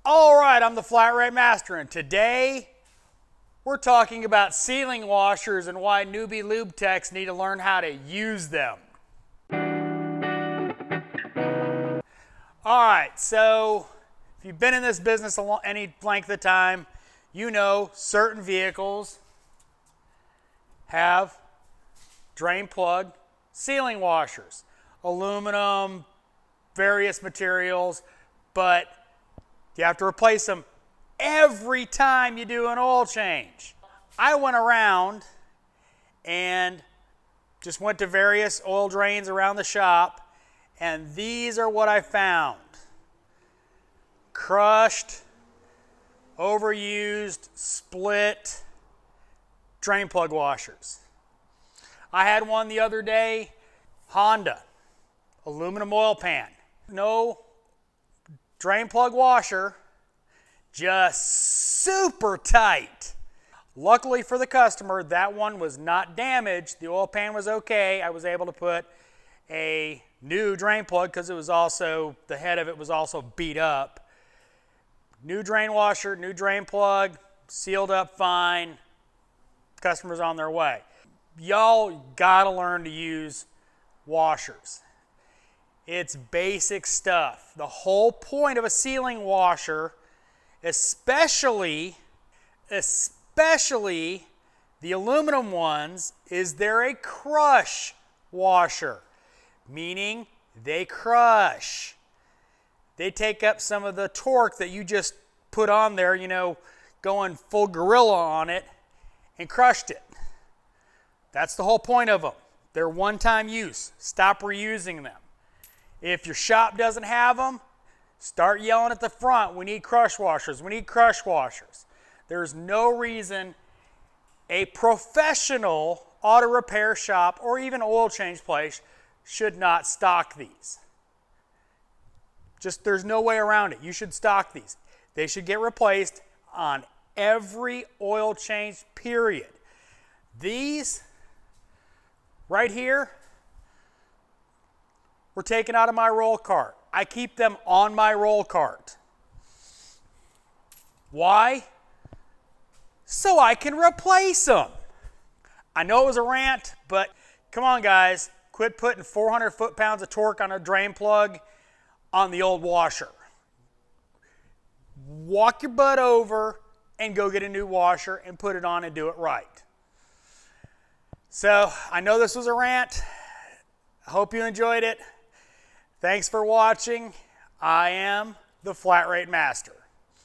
All right, I'm the Flat Rate Master, and today we're talking about sealing washers and why newbie lube techs need to learn how to use them. All right, so if you've been in this business any length of time, you know certain vehicles have drain plug sealing washers, aluminum, various materials, but you have to replace them every time you do an oil change. I went around and just went to various oil drains around the shop, and these are what I found. Crushed, overused, split drain plug washers. I had one the other day, Honda, aluminum oil pan. No drain plug washer, just super tight. Luckily for the customer, that one was not damaged. The oil pan was okay. I was able to put a new drain plug because it was also, the head of it was also beat up. New drain washer, new drain plug, sealed up fine. Customers on their way. Y'all gotta learn to use washers. It's basic stuff. The whole point of a sealing washer, especially the aluminum ones, is they're a crush washer, meaning they crush. They take up some of the torque that you just put on there, you know, going full gorilla on it, and crushed it. That's the whole point of them. They're one-time use. Stop reusing them. If your shop doesn't have them, start yelling at the front, we need crush washers, we need crush washers. There's no reason a professional auto repair shop or even oil change place should not stock these. Just, there's no way around it. You should stock these. They should get replaced on every oil change, period. These right here were taken out of my roll cart. I keep them on my roll cart. Why? So I can replace them. I know it was a rant, but come on guys, quit putting 400 foot-pounds of torque on a drain plug on the old washer. Walk your butt over and go get a new washer and put it on and do it right. So I know this was a rant. I hope you enjoyed it. Thanks for watching. I am the Flat Rate Master.